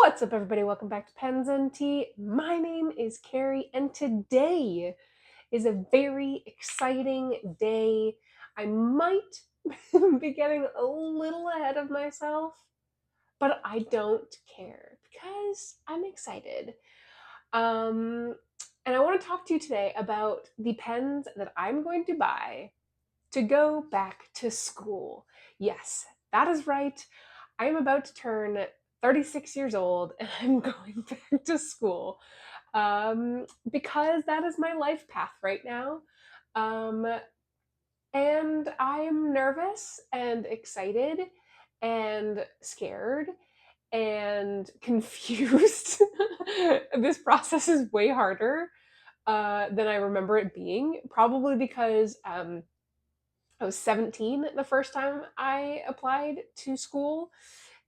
What's up, everybody? Welcome back to Pens and Tea. My name is Carrie, and today is a very exciting day. I might be getting a little ahead of myself, but I don't care because I'm excited. Um, and I want to talk to you today about the pens that I'm going to buy to go back to school. Yes, that is right. I am about to turn 36 years old and I'm going back to school because that is my life path right now. Um, and I'm nervous and excited and scared and confused. This process is way harder than I remember it being, probably because I was 17 the first time I applied to school,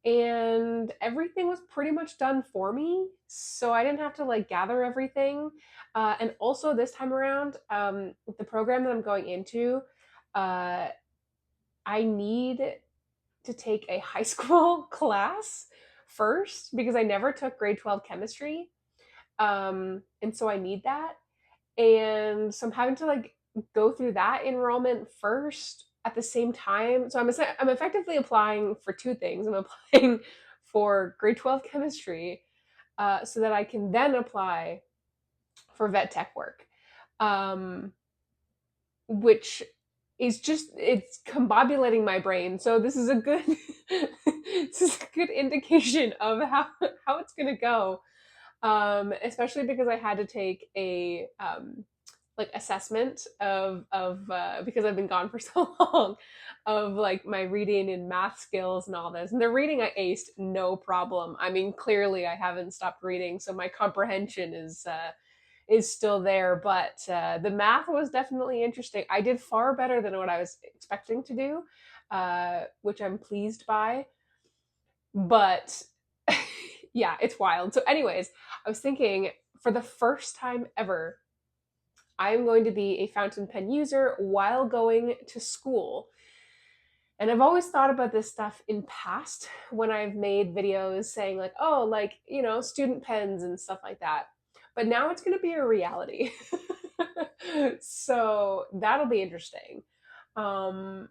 and everything was pretty much done for me. So I didn't have to like gather everything. And also this time around, the program that I'm going into, uh, I need to take a high school class first because I never took grade 12 chemistry. And so I need that. And so I'm having to like go through that enrollment first at the same time. So I'm effectively applying for two things. I'm applying for grade 12 chemistry so that I can then apply for vet tech work, um, which is just it's combobulating my brain. So this is a good this is a good indication of how it's gonna go. Especially because I had to take a like assessment of because I've been gone for so long, of like my reading and math skills and all this. And the reading I aced no problem. I mean, clearly I haven't stopped reading, so my comprehension is still there. But the math was definitely interesting. I did far better than what I was expecting to do, which I'm pleased by. But yeah, it's wild. So, anyways, I was thinking for the first time ever, I'm going to be a fountain pen user while going to school. And I've always thought about this stuff in past when I've made videos saying like, oh, like, student pens and stuff like that. But now it's going to be a reality. So that'll be interesting. Um,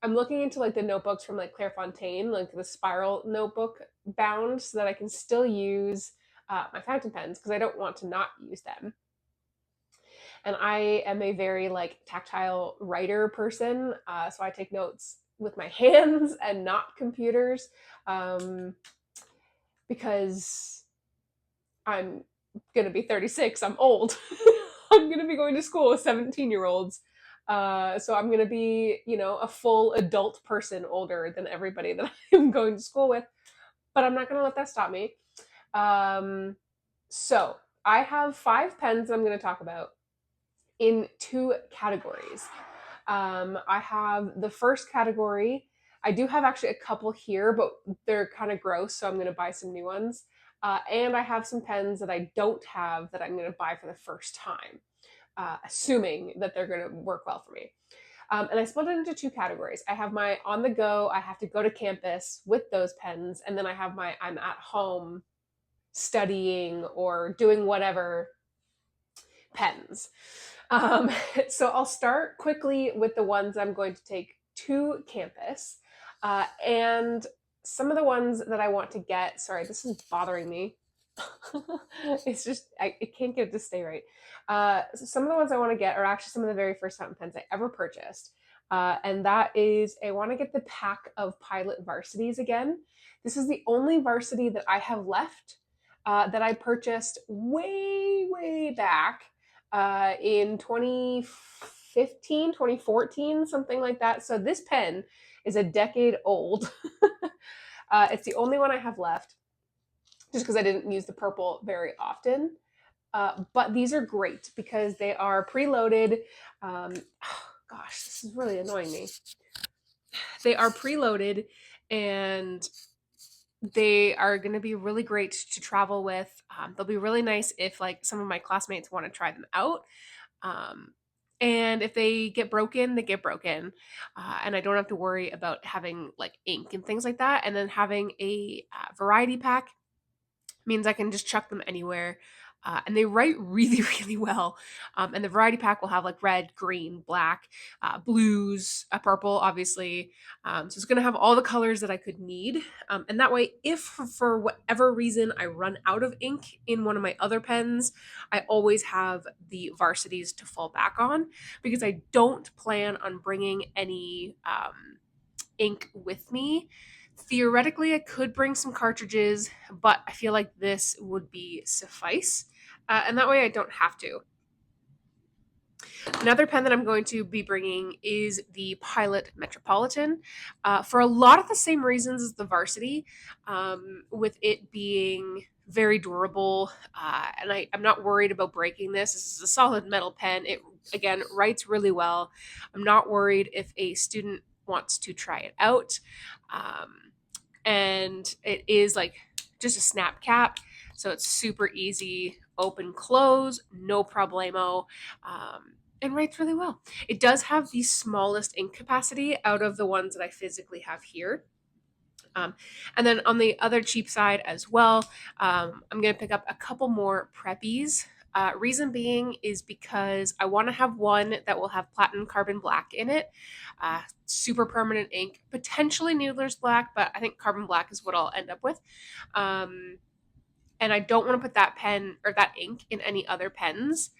I'm looking into like the notebooks from like Clairefontaine, like the spiral notebook bound, so that I can still use my fountain pens because I don't want to not use them. And I am a very like tactile writer person, so I take notes with my hands and not computers, um, because I'm gonna be 36. I'm old. I'm gonna be going to school with 17-year-olds. So I'm gonna be, a full adult person older than everybody that I'm going to school with. But I'm not gonna let that stop me. Um, so I have 5 pens that I'm gonna talk about in 2 categories. I have the first category. I do have actually a couple here, but they're kind of gross, so I'm going to buy some new ones. And I have some pens that I don't have that I'm going to buy for the first time, assuming that they're going to work well for me. And I split it into 2 categories. I have my on the go, I have to go to campus with those pens, and then I have my I'm at home studying or doing whatever pens. Um, so I'll start quickly with the ones I'm going to take to campus. And some of the ones that I want to get, sorry, this is bothering me. It's just, I can't get it to stay right. So some of the ones I want to get are actually some of the very first fountain pens I ever purchased. And that is, I want to get the pack of Pilot Varsities again. This is the only varsity that I have left that I purchased way, way back in 2015, 2014, something like that. So this pen is a decade old. It's the only one I have left, just because I didn't use the purple very often. But these are great because they are preloaded. Gosh, this is really annoying me. They are preloaded, and they are going to be really great to travel with. They'll be really nice if like some of my classmates want to try them out. Um, and if they get broken, they get broken. And I don't have to worry about having like ink and things like that. And then having a variety pack means I can just chuck them anywhere. And they write really, really well. And the variety pack will have like red, green, black, blues, purple, obviously. So it's going to have all the colors that I could need. And that way, if for whatever reason I run out of ink in one of my other pens, I always have the varsities to fall back on, because I don't plan on bringing any ink with me. Theoretically, I could bring some cartridges, but I feel like this would be suffice. And that way I don't have to. Another pen that I'm going to be bringing is the Pilot Metropolitan, for a lot of the same reasons as the Varsity, with it being very durable. And I'm not worried about breaking this. This is a solid metal pen. It, again, writes really well. I'm not worried if a student wants to try it out. And it is like just a snap cap. So it's super easy, open, close, no problemo. And writes really well. It does have the smallest ink capacity out of the ones that I physically have here. And then on the other cheap side as well, I'm going to pick up a couple more preppies. Reason being is because I want to have one that will have platinum carbon black in it, super permanent ink, potentially Noodler's black, but I think carbon black is what I'll end up with. And I don't want to put that pen or that ink in any other pens,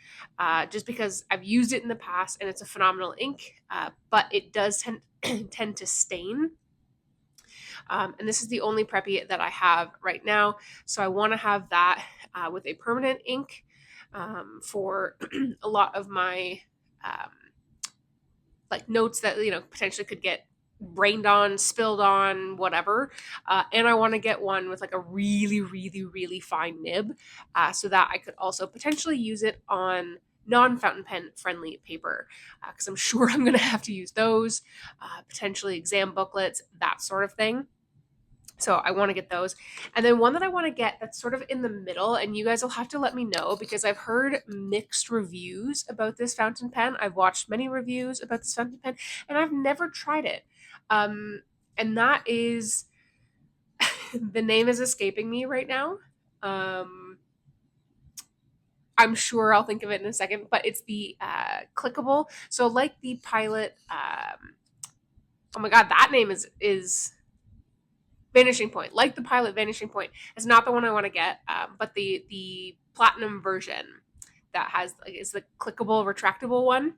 just because I've used it in the past and it's a phenomenal ink, but it does tend to stain. And this is the only preppy that I have right now. So I want to have that with a permanent ink for a lot of my like notes that, potentially could get rained on, spilled on, whatever. And I want to get one with like a really, really, really fine nib, so that I could also potentially use it on non-fountain pen friendly paper, because I'm sure I'm going to have to use those, potentially exam booklets, that sort of thing. So I want to get those. And then one that I want to get that's sort of in the middle, and you guys will have to let me know, because I've heard mixed reviews about this fountain pen. I've watched many reviews about this fountain pen, and I've never tried it. And that is, the name is escaping me right now. I'm sure I'll think of it in a second, but it's the clickable. So like the Pilot, oh my God, that name is Vanishing Point, like the Pilot Vanishing Point. It's not the one I want to get, but the platinum version that has is the clickable, retractable one.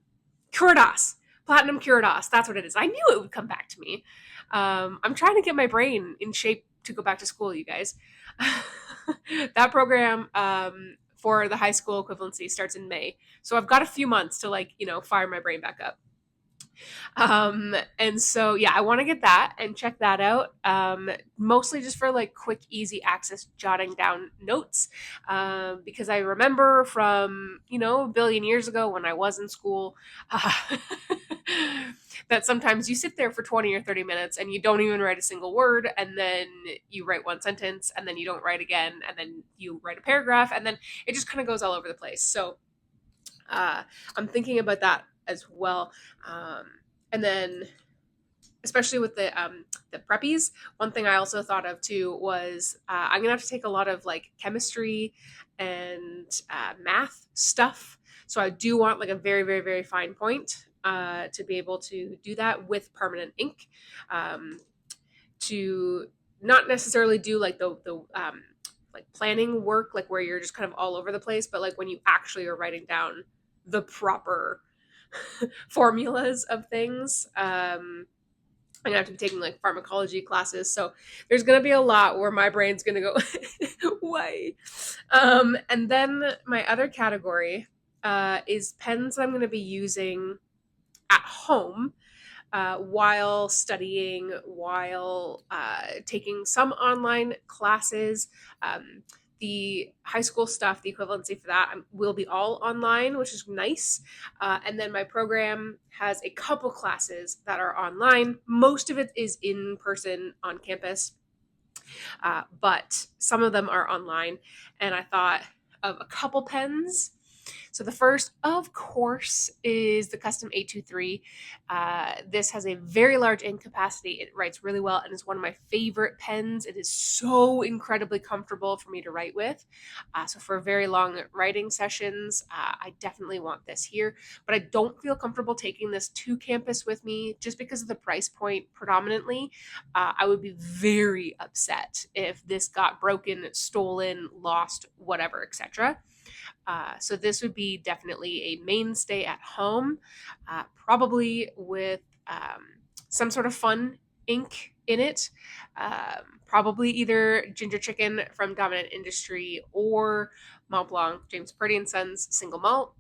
Curadas, Platinum Curadas. That's what it is. I knew it would come back to me. I'm trying to get my brain in shape to go back to school, you guys. That program for the high school equivalency starts in May, so I've got a few months to fire my brain back up. And so, yeah, I want to get that and check that out. Mostly just for like quick, easy access, jotting down notes. Because I remember from, a billion years ago when I was in school, that sometimes you sit there for 20 or 30 minutes and you don't even write a single word. And then you write one sentence and then you don't write again. And then you write a paragraph and then it just kind of goes all over the place. So, I'm thinking about that as well. And then, especially with the preppies, one thing I also thought of too was I'm gonna have to take a lot of like chemistry and math stuff. So I do want like a very, very, very fine point to be able to do that with permanent ink, to not necessarily do like the like planning work, like where you're just kind of all over the place, but like when you actually are writing down the proper formulas of things. I'm gonna have to be taking like pharmacology classes, so there's gonna be a lot where my brain's gonna go why. And then my other category is pens that I'm gonna be using at home while studying, while taking some online classes. The high school stuff, the equivalency for that will be all online, which is nice. And then my program has a couple classes that are online. Most of it is in person on campus, but some of them are online. And I thought of a couple pens. So the first, of course, is the custom 823. This has a very large ink capacity. It writes really well and is one of my favorite pens. It is so incredibly comfortable for me to write with. So for very long writing sessions, I definitely want this here. But I don't feel comfortable taking this to campus with me just because of the price point predominantly. I would be very upset if this got broken, stolen, lost, whatever, etc. So this would be definitely a mainstay at home, probably with some sort of fun ink in it. Probably either Ginger Chicken from Dominant Industry or Mont Blanc, James Purdy and Sons single malt,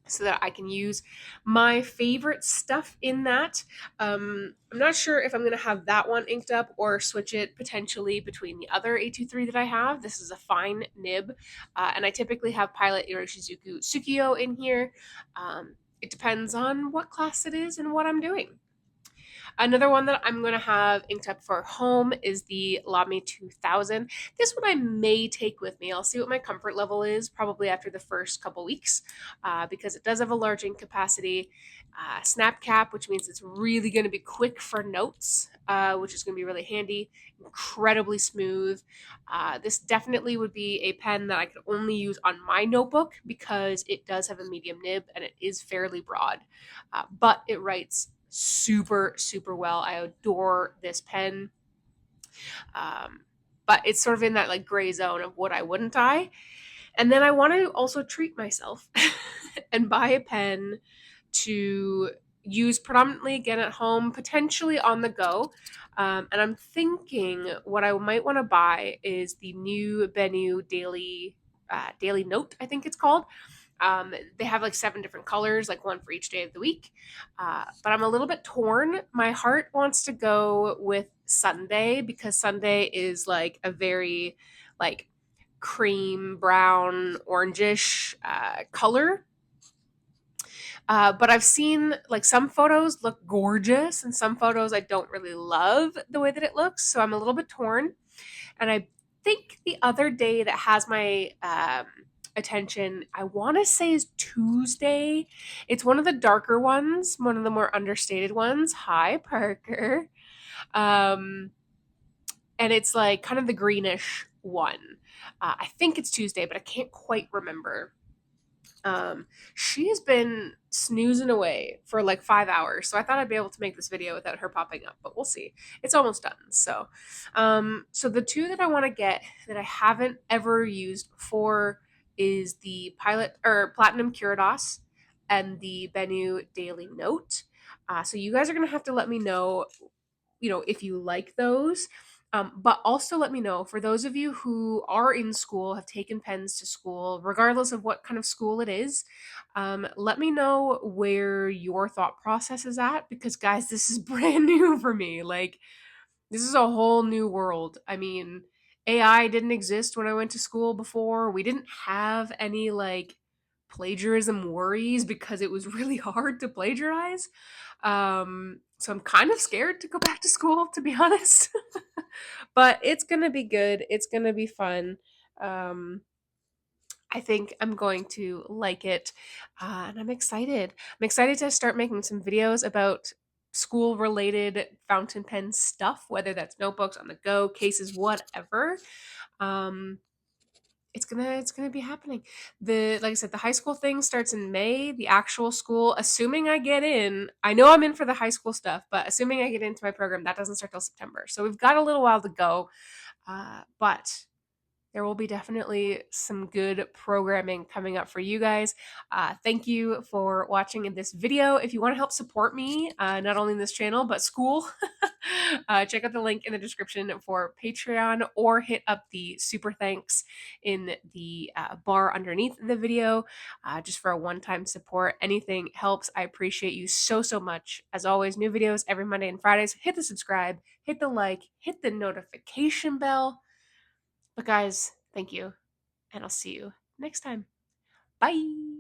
so that I can use my favorite stuff in that. I'm not sure if I'm going to have that one inked up or switch it potentially between the other 823 that I have. This is a fine nib, and I typically have Pilot Iroshizuku Tsukiyo in here. It depends on what class it is and what I'm doing. Another one that I'm going to have inked up for home is the Lamy 2000. This one I may take with me. I'll see what my comfort level is probably after the first couple weeks, because it does have a large ink capacity. Snap cap, which means it's really going to be quick for notes, which is going to be really handy. Incredibly smooth. This definitely would be a pen that I could only use on my notebook because it does have a medium nib and it is fairly broad, but it writes super, super well. I adore this pen. Um, but it's sort of in that like gray zone of would I, wouldn't I? And then I want to also treat myself and buy a pen to use predominantly again at home, potentially on the go. And I'm thinking what I might want to buy is the new Bennu Daily Note, I think it's called. They have like 7 different colors, like one for each day of the week. But I'm a little bit torn. My heart wants to go with Sunday because Sunday is like a very like cream brown orangish color. But I've seen like some photos look gorgeous and some photos I don't really love the way that it looks. So I'm a little bit torn. And I think the other day that has my attention, I want to say is Tuesday. It's one of the darker ones, one of the more understated ones. Hi, Parker. Um, and it's like kind of the greenish one. I think it's Tuesday, but I can't quite remember. She has been snoozing away for like 5 hours, so I thought I'd be able to make this video without her popping up, but we'll see. It's almost done. So the two that I want to get that I haven't ever used before is the Pilot or Platinum Curados and the Bennu Daily Note. So you guys are gonna have to let me know, if you like those. But also let me know for those of you who are in school, have taken pens to school, regardless of what kind of school it is. Let me know where your thought process is at because, guys, this is brand new for me. Like, this is a whole new world. I mean, AI didn't exist when I went to school before. We didn't have any like plagiarism worries because it was really hard to plagiarize. So I'm kind of scared to go back to school, to be honest. But it's gonna be good. It's gonna be fun. Um, I think I'm going to like it, and I'm excited. I'm excited to start making some videos about school related fountain pen stuff, whether that's notebooks on the go, cases, whatever. Um, it's gonna be happening. The Like I said, the high school thing starts in May. The actual school, assuming I get in, I know I'm in for the high school stuff, but assuming I get into my program, that doesn't start till September. So we've got a little while to go. But there will be definitely some good programming coming up for you guys. Thank you for watching in this video. If you want to help support me, not only in this channel, but school, check out the link in the description for Patreon or hit up the super thanks in the bar underneath the video, just for a one-time support. Anything helps. I appreciate you so, so much. As always, new videos every Monday and Fridays. Hit the subscribe, hit the like, hit the notification bell. But guys, thank you, and I'll see you next time. Bye.